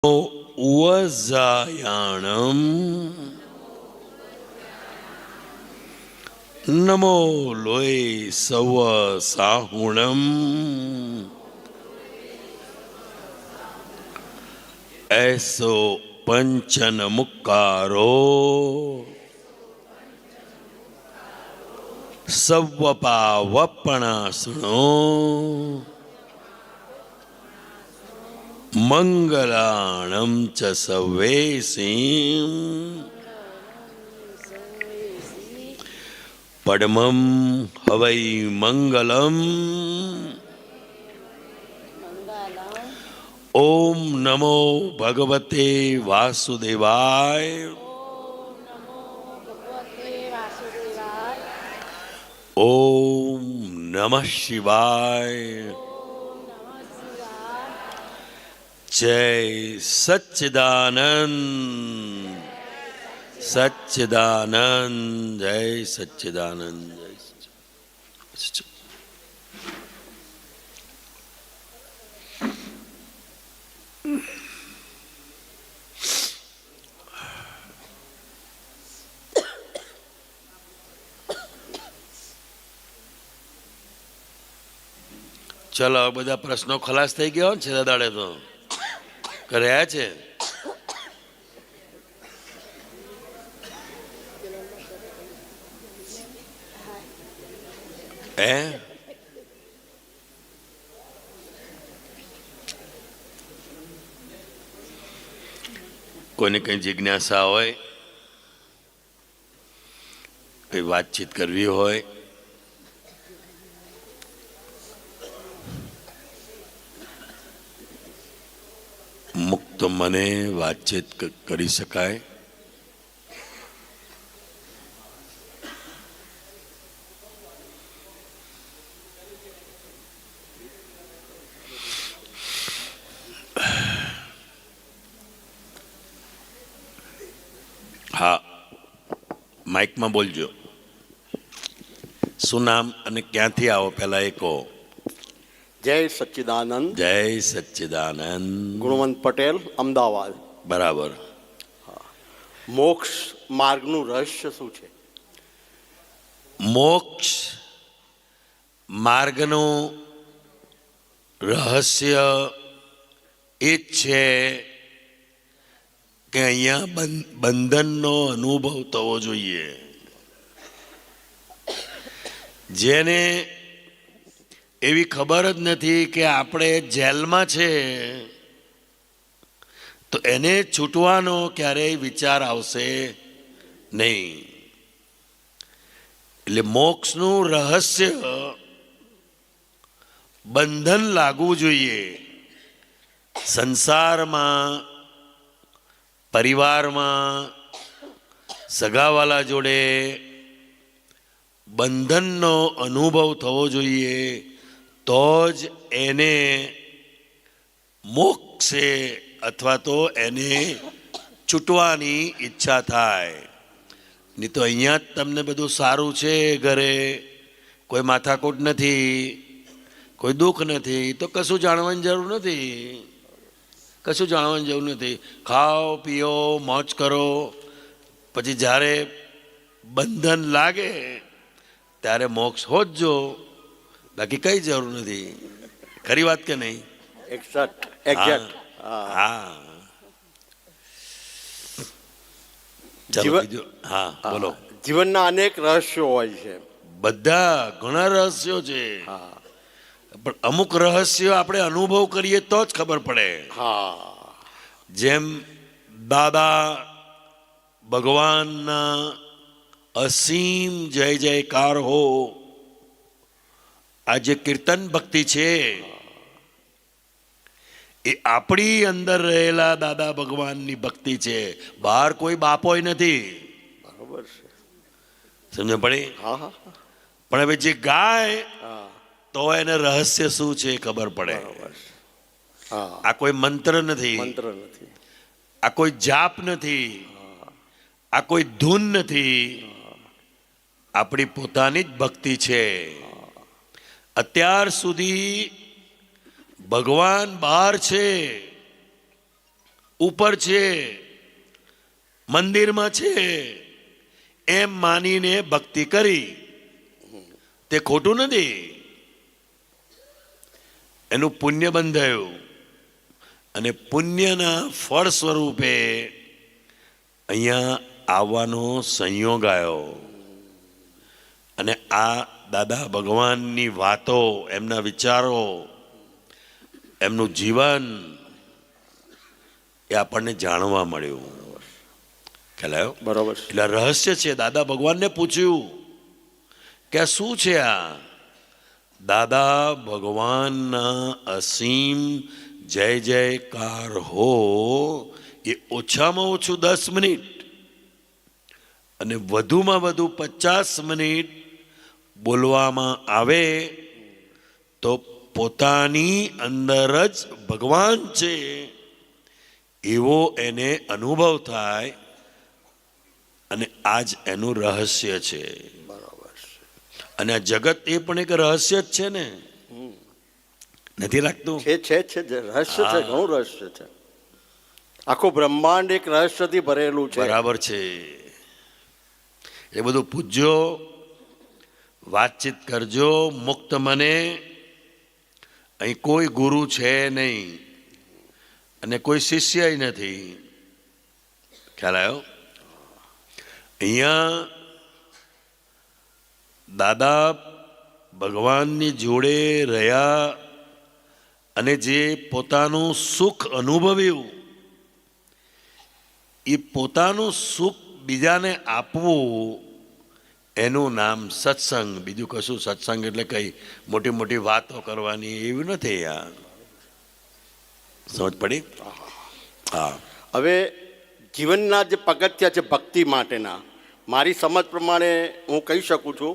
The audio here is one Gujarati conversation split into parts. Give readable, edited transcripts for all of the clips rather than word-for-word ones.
ઉવઝાયાણમ નમો લોય સવ સાહુણમ એસો પંચન મુક્કારો સવપાવપણાસણો મંગલાણમ ચ સવેસીમ પડમમ હવૈ મંગલમ ઓમ નમો ભગવતે વાસુદેવાય ઓમ નમઃ શિવાય જય સચ્ચિદાનંદ સચ્ચિદાનંદ જય સચ્ચિદાનંદ જય ચલો બધા પ્રશ્નો ખલાસ થઈ ગયો ને છેલ્લા દાડે તો કર્યા છે. કોઈને કઈ જિજ્ઞાસા હોય, કઈ વાતચીત કરવી હોય, મુક્ત મને વાતચીત કરી શકાય. હા, માઇકમાં બોલજો. શું નામ અને ક્યાંથી આવો પહેલા એ કહો. જય સચ્ચિદાનંદ. જય સચ્ચિદાનંદ. ગુણવંત પટેલ, અમદાવાદ. બરાબર. મોક્ષ માર્ગનું રહસ્ય શું છે? મોક્ષ માર્ગનું રહસ્ય એ જ છે કે અહીંયા બંધનનો અનુભવ થવો જોઈએ. જેને એવી ખબર જ નથી કે આપણે જેલમાં છે તો એને છૂટવાનો ક્યારેય વિચાર આવશે નહીં. એટલે મોક્ષનું રહસ્ય બંધન લાગવું જોઈએ. સંસારમાં, પરિવારમાં, સગાવાલા જોડે બંધનનો અનુભવ થવો જોઈએ, તો જ એને મોક્ષે અથવા તો એને છૂટવાની ઈચ્છા થાય. નહીં તો અહીંયા જ તમને બધું સારું છે, ઘરે કોઈ માથાકૂટ નથી, કોઈ દુઃખ નથી, તો કશું જાણવાની જરૂર નથી. કશું જાણવાની જરૂર નથી. ખાઓ પીઓ મોજ કરો. પછી જ્યારે બંધન લાગે ત્યારે મોક્ષ હોજો, બાકી કઈ જરૂર નથી. ખરી વાત કે નહીં? હા. હા, બોલો. જીવનના અનેક રહસ્યો હોય છે. બધા ઘણા રહસ્યો છે, પણ અમુક રહસ્યો આપણે અનુભવ કરીએ તો જ ખબર પડે. જેમ દાદા ભગવાનના અસીમ જય જયકાર હો. આ જે કીર્તન ભક્તિ છે એ આપણી અંદર રહેલા દાદા ભગવાનની ભક્તિ છે. બહાર કોઈ બાપોય નથી. બરોબર છે. સમજ પડી? પણ હવે જે ગાય તો એને રહસ્ય શું છે ખબર પડે. આ કોઈ મંત્ર નથી, આ કોઈ જાપ નથી, આ કોઈ ધૂન નથી, આપણી પોતાની જ ભક્તિ છે. અત્યાર સુધી ભગવાન બહાર છે ઉપર છે, મંદિરમાં છે એમ માનીને ભક્તિ કરી, તે ખોટું નથી. એનું પુણ્ય બંધાયું અને પુણ્યના ફળ સ્વરૂપે અહીંયા આવવાનો સંયોગ આવ્યો. અને આ દાદા ભગવાનની વાતો, એમના વિચારો, એમનું જીવન એ આપણને જાણવા મળ્યું. ખ્યાલ આવ્યો? બરોબર છે. એટલે રહસ્ય છે. દાદા ભગવાનને પૂછ્યું કે આ શું છે? આ દાદા ભગવાનના અસીમ જય જયકાર હો એ ઓછામાં ઓછું 10 મિનિટ અને વધુમાં વધુ 50 મિનિટ બોલવામાં આવે તો પોતાની અંદર જ ભગવાન છે એવો એને અનુભવ થાય. અને આજ એનું રહસ્ય છે. બરોબર છે. અને આ જગત એ પણ એક રહસ્ય જ છે ને, નથી લાગતું? છે રહસ્ય છે, ઘણું રહસ્ય છે. આખું બ્રહ્માંડ એક રહસ્યથી ભરેલું છે. બરાબર છે. એ બધું પૂછજો, વાતચીત કરજો મુક્ત મને. અહીં કોઈ ગુરુ છે નહીં અને કોઈ શિષ્ય નથી. ખ્યાલ આવ્યો? અહીંયા દાદા ભગવાનની જોડે રહ્યા અને જે પોતાનું સુખ અનુભવ્યું એ પોતાનું સુખ બીજાને આપવું એનું નામ સત્સંગ. બીજું કશું સત્સંગ એટલે કઈ મોટી મોટી વાતો કરવાની એવું નથી. યાર સમજ પડી? હા. હવે જીવનના જે પગથિયા છે ભક્તિ માટેના, મારી સમજ પ્રમાણે હું કહી શકું છું.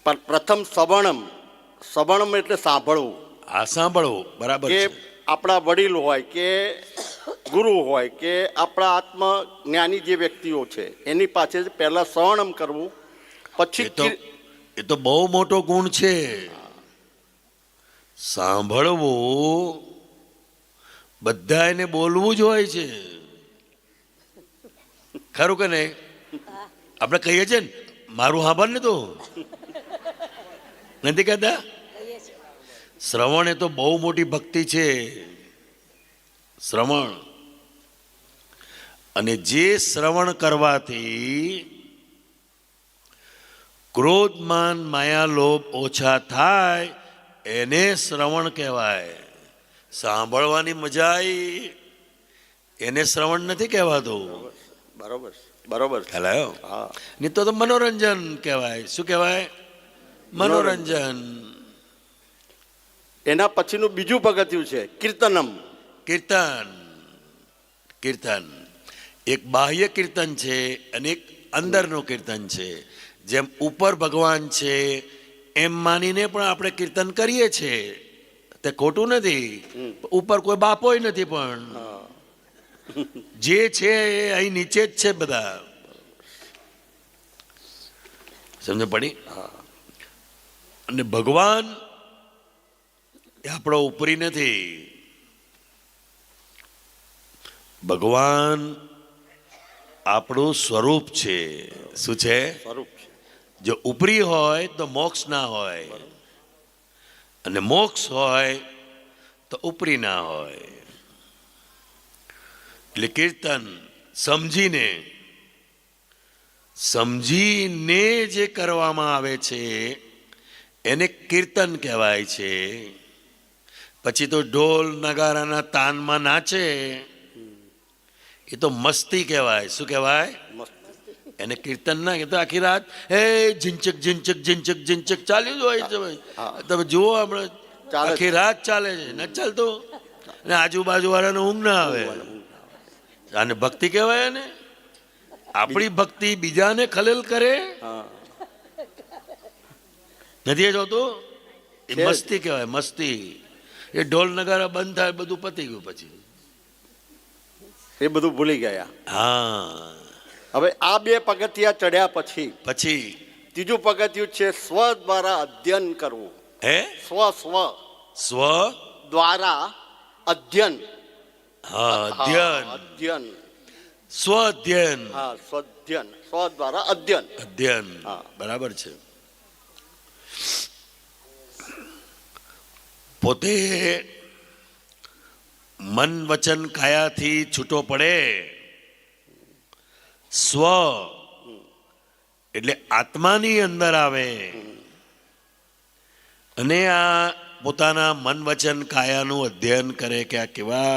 પણ પ્રથમ સવણમ એટલે સાંભળવું. આ સાંભળવું બરાબર કે છે. આપણા વડીલ હોય કે ગુરુ હોય કે આપણા આત્મ જ્ઞાની જે વ્યક્તિઓ છે એની પાસે પહેલા સવણમ કરવું, પછી એ તો બહુ મોટો ગુણ છે. સાંભળવું બધા એને બોલવું જ હોય છે. ખરું કે નહીં? આપણે કહીએ છીએ ને મારું સાંભળ ને, તો નથી કહેતા? શ્રવણ એ તો બહુ મોટી ભક્તિ છે. શ્રવણ, અને જે શ્રવણ કરવાથી ક્રોધ માન માયા લોભ ઓછા થાય એને શ્રવણ કહેવાય. સાંભળવાની મજા આવી એને શ્રવણ નથી કહેવાતું. બરોબર બરોબર. ખ્યાલ આવ્યો? હા. નહીં તો મનોરંજન કહેવાય. શું કહેવાય? મનોરંજન. એના પછીનું બીજું પગથિયું છે કીર્તનમ. કીર્તન એક બાહ્ય કીર્તન છે અને એક અંદરનું કીર્તન છે. જેમ ઉપર ભગવાન છે એમ માનીને પણ આપણે કીર્તન કરીએ છીએ, તે ખોટું નથી. ઉપર કોઈ બાપોય નથી, પણ જે છે એ અહીં નીચે જ છે બધા. સમજ પડી? અને ભગવાન એ આપણો ઉપરી નથી. ભગવાન આપણું સ્વરૂપ છે. શું છે? સ્વરૂપ છે. જો ઉપરી હોય તો મોક્ષ ના હોય, અને મોક્ષ હોય તો ઉપરી ના હોય. એટલે કીર્તન સમજીને જે કરવામાં આવે છે એને કીર્તન કહેવાય છે. પછી તો ઢોલ નગારાના તાનમાં નાચે એ તો મસ્તી કહેવાય. શું કહેવાય? એને કીર્તન ના કહેતો. આખી રાત હે ઝિંચક ઝિંચક ઝિંચક ઝિંચક ચાલ્યું જ હોય છે. તમે જુઓ હમણાં આખી રાત ચાલે છે, ન ચાલતું? અને આજુબાજુ વાળાને ઊંઘ ના આવે. આને ભક્તિ કહેવાય? ને આપણી ભક્તિ બીજાને ખલેલ કરે નથી જોતું? એ મસ્તી કહેવાય. મસ્તી. એ ઢોલ નગારા બંધ થાય, બધું પતી ગયું. પછી એ બધું ભૂલી ગયા. હા. હવે આ બે પગથિયા ચડ્યા પછી ત્રીજું પગથિયું છે સ્વ દ્વારા અધ્યયન કરવું. હે? સ્વ સ્વ દ્વારા અધ્યયન. હા, અધ્યયન, અધ્યયન. સ્વ અધ્યયન, હા, સ્વધ્યન. સ્વ દ્વારા અધ્યયન. અધ્યયન, હા. બરાબર છે. પોતે મન વચન કાયાથી છૂટો પડે, સ્વ એટલે આત્માની અંદર આવે અને આ પોતાના મન વચન કાયાનું અધ્યયન કરે કે આ કેવા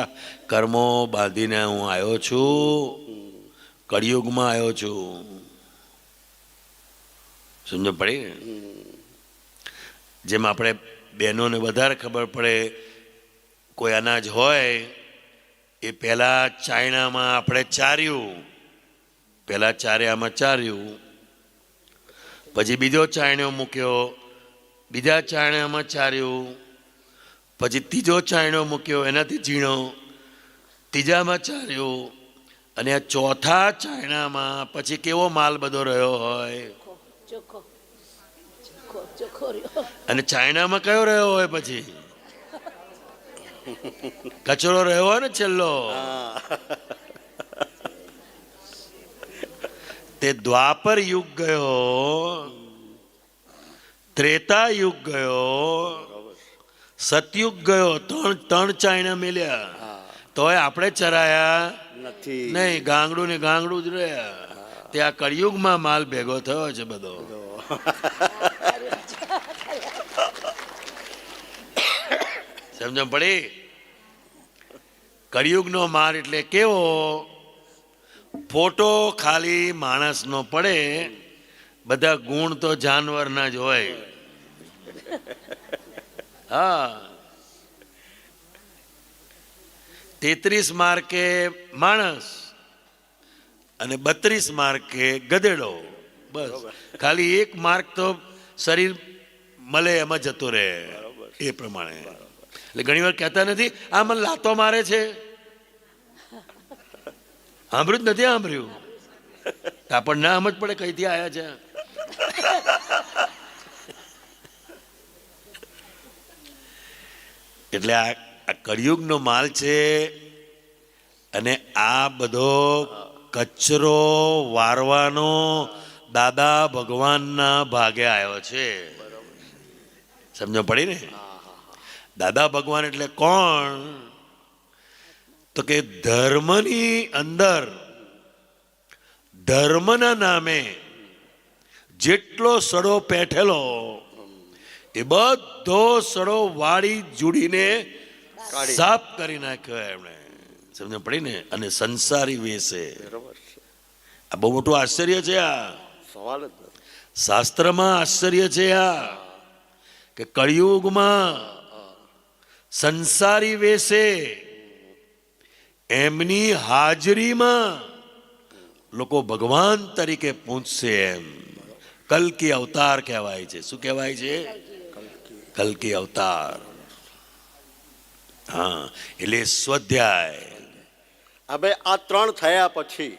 કર્મો બાંધીને હું આવ્યો છું, કળિયુગમાં આવ્યો છું. સમજ પડી ને? જેમ આપણે બહેનોને વધારે ખબર પડે, કોઈ અનાજ હોય એ પહેલા ચાયણામાં આપણે ચાર્યું, પહેલા ચાર્યામાં ચાર્યું, પછી બીજો ચાયણો મૂક્યો, બીજા ચાયણામાં ચાર્યું, પછી ત્રીજો ચાયણો મૂક્યો એનાથી ઝીણો, ત્રીજામાં ચાર્યું, અને આ ચોથા ચાયણામાં પછી કેવો માલ બધો રહ્યો હોય, અને ચાયણામાં કયો રહ્યો હોય, પછી કચરો રહ્યો હોય ને છેલ્લો. તે દ્વાપર યુગ ગયો, ત્રેતા યુગ ગયો, સતયુગ ગયો, ત્રણ ચાયણા મેલ્યા, તોય આપણે ચરાયા નથી. નહીં, ગાંગડું ને ગાંગડું જ રહ્યા. તે આ કળિયુગમાં માલ ભેગો થયો છે બધો. સમજણ પડી? કળિયુગનો માર એટલે કેવો? ફોટો ખાલી માણસનો પડે, બધા ગુણ તો જાનવરના જ હોય. હા, 33 માર્કે માણસ અને 32 માર્કે ગધેડો. બસ ખાલી એક માર્ક તો શરીર મળે એમાં જતો રહે, એ પ્રમાણે. એટલે ઘણી વાર કહેતા નથી આ મને લાતો મારે છે, સાંભળ્યું જ નથી સાંભળ્યું, આપણને ના સમજ પડે કઈથી આવ્યા છે. એટલે આ કળિયુગનો માલ છે, અને આ બધો કચરો વારવાનો દાદા ભગવાનના ભાગે આવ્યો છે. સમજ પડી ને? દાદા ભગવાન એટલે કોણ? તો કે ધર્મની અંદર ધર્મના નામે જેટલો સડો પેઠેલો એ બધો સડો વાળી જોડીને સાફ કરી નાખ્યો એમણે. સમજ પડી ને? અને સંસારી વેશે. આ બહુ મોટું આશ્ચર્ય છે. આ સવાલ જ નથી. શાસ્ત્રમાં આશ્ચર્ય છે આ, કે કળિયુગમાં સંસારી વેશે એમની હાજરીમાં લોકો ભગવાન તરીકે પૂછશે. એમ કલ્કી અવતાર કહેવાય છે. શું કહેવાય છે? કલ્કી અવતાર. હા, એટલે સ્વાધ્યાય. હવે આ ત્રણ થયા પછી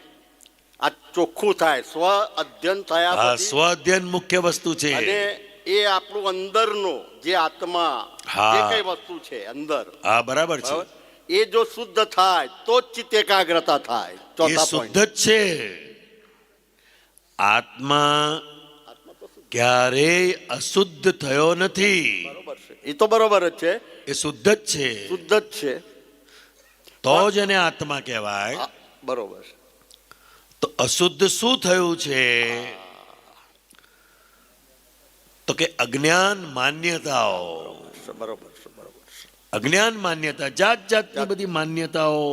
આ ચોખ્ખું થાય, સ્વ અધ્યયન થયા હા, પછી, સ્વાધ્યાય મુખ્ય વસ્તુ છે. અને એ આપણું અંદરનો જે આત્મા હા. જે કઈ વસ્તુ છે અંદર, હા, બરાબર છે. બરાબર? એ જો શુદ્ધ થાય તો જ ચિત્ત એકાગ્રતા થાય. એ ચોથા શુદ્ધ point. જ છે. આત્મા ક્યારેય અશુદ્ધ થયો નથી, બરોબર છે, એ તો બરોબર જ છે, એ શુદ્ધ જ છે. શુદ્ધ જ છે. તો જ એને આત્મા કહેવાય. હા, બરોબર છે. તો અશુદ્ધ શું થયું છે? તો કે અજ્ઞાન માન્યતાઓ. બરોબર છે, બરોબર છે. અજ્ઞાન માન્યતા, જાત જાતની બધી માન્યતાઓ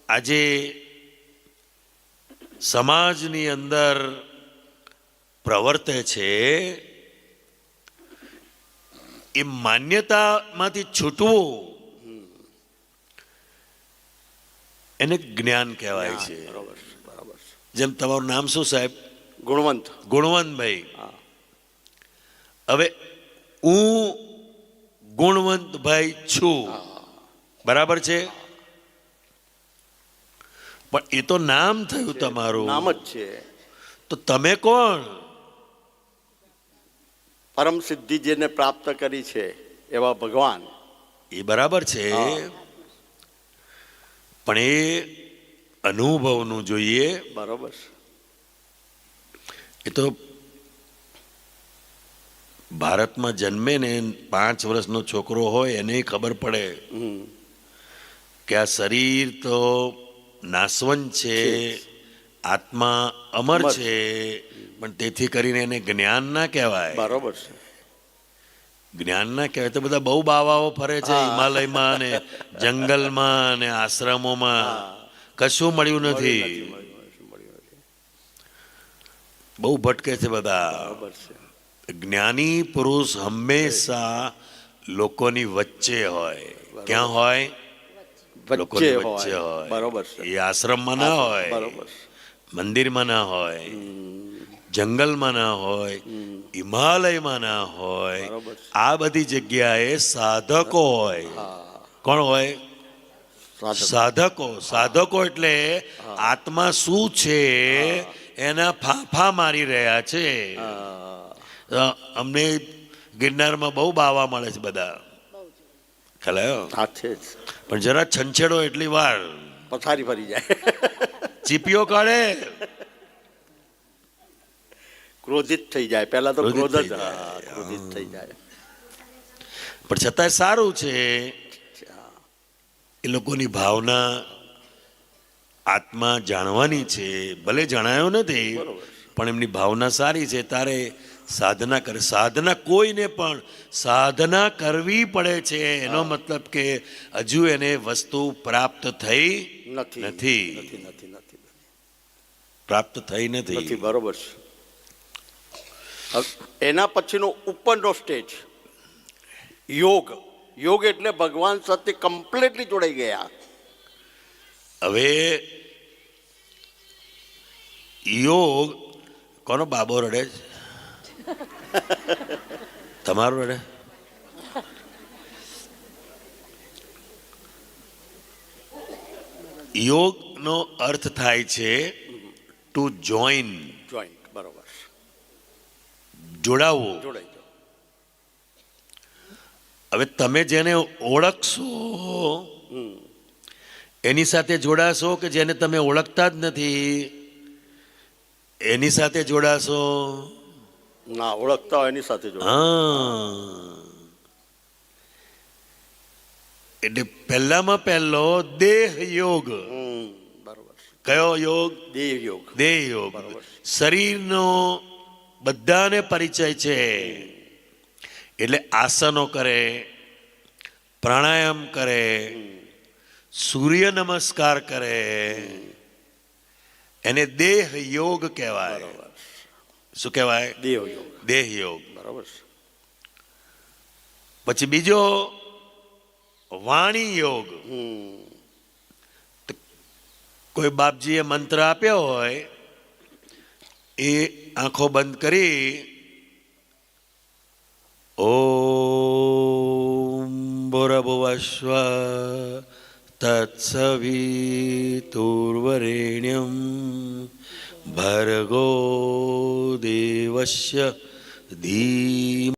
આજે સમાજની અંદર પ્રવર્તે છે. એ માન્યતામાંથી છૂટવું એને જ્ઞાન કહેવાય છે. બરોબર છે, બરોબર છે. જેમ તમારું નામ શું સાહેબ? ગુણવંત. ગુણવંતભાઈ. હા. હવે હું ગુણવંતભાઈ છું, બરાબર છે, પણ એ તો નામ થયું તમારું. નામ જ છે. તો તમે કોણ? પરમ સિદ્ધિ જેને પ્રાપ્ત કરી છે એવા ભગવાન. એ બરાબર છે, પણ એ અનુભવનું જોઈએ. બરોબર છે. એ તો ભારતમાં જન્મે ને 5 વર્ષનો છોકરો હોય એને ખબર પડે કે આ શરીર તો નાશવંત છે, આત્મા અમર અમર છે, પણ તેથી કરીને એને જ્ઞાન ના કહેવાય. બરોબર છે. જ્ઞાન ના કહેવાય. તો બધા બહુ બાવાઓ ફરે છે હિમાલયમાં ને જંગલમાં ને આશ્રમોમાં, કશું મળ્યું નથી. બહુ ભટકે છે બધા. બરોબર છે. જ્ઞાની પુરુષ હંમેશા લોકોની વચ્ચે હોય. ક્યાં હોય? લોકોની વચ્ચે હોય. બરોબર છે. એ આશ્રમમાં ના હોય, બરોબર છે. મંદિરમાં ના હોય, જંગલમાં ના હોય, હિમાલયમાં ના હોય. બરોબર છે. આ બધી જગ્યાએ સાધકો હોય. કોણ હોય? સાધકો. સાધકો એટલે આત્મા શું છે એના ફાફા મારી રહ્યા છે. અમને ગિરનારમાં બહુ બાવા મળે છે બધા, ખ્યાલ આવ્યો? હા છે જ. પણ જરા છંછેડો એટલી વાર પથારી ફરી જાય, ચીપીઓ કાઢે, ક્રોધિત થઈ જાય. પહેલા તો ક્રોધિત ક્રોધ જ થઈ જાય. ક્રોધિત થઈ જાય. પણ છતાંય સારું છે. એ લોકોની ભાવના આત્મા જાણવાની છે. ભલે જણાયો નથી, પણ એમની ભાવના સારી છે. તારે સાધના કરે. સાધના કોઈને પણ સાધના કરવી પડે છે. એનો મતલબ કે હજુ એને વસ્તુ પ્રાપ્ત થઈ નથી નથી. નથી નથી નથી પ્રાપ્ત થઈ નથી. નથી. બરોબર છે. એના પછીનો ઉપરનો સ્ટેજ યોગ. યોગ એટલે ભગવાન સાથે કમ્પ્લીટલી જોડાઈ ગયા. હવે યોગ કોનો બાબો રડે છે? તમારું રડે? યોગનો અર્થ થાય છે ટુ જોઈન. જોઈન્ટ. બરોબર. જોડાવું. જોડાઈ જાઓ. હવે તમે જેને ઓળખશો એની સાથે જોડાશો કે જેને તમે ઓળખતા જ નથી એની સાથે જોડાશો? ના, ઓળખતા હોય એની સાથે જોડાય. હા. એટલે પહેલામાં પહેલો દેહ યોગ. બરોબર. કયો યોગ? દેહ યોગ. દેહ યોગ. બરોબર. શરીરનો બધાને પરિચય છે. એટલે આસનો કરે, પ્રાણાયામ કરે, સૂર્ય નમસ્કાર કરે, એને દેહ યોગ કહેવાય. શું કહેવાય? દેહ યોગ. દેહ યોગ. બરોબર. પછી બીજો વાણી યોગ. કોઈ બાપજીએ મંત્ર આપ્યો હોય, એ આંખો બંધ કરી ઓમ ભૂર્ભુવઃ તત્સવિતુર્વરેણ્યં ભર્ગો દેવસ્ય ધીમહિ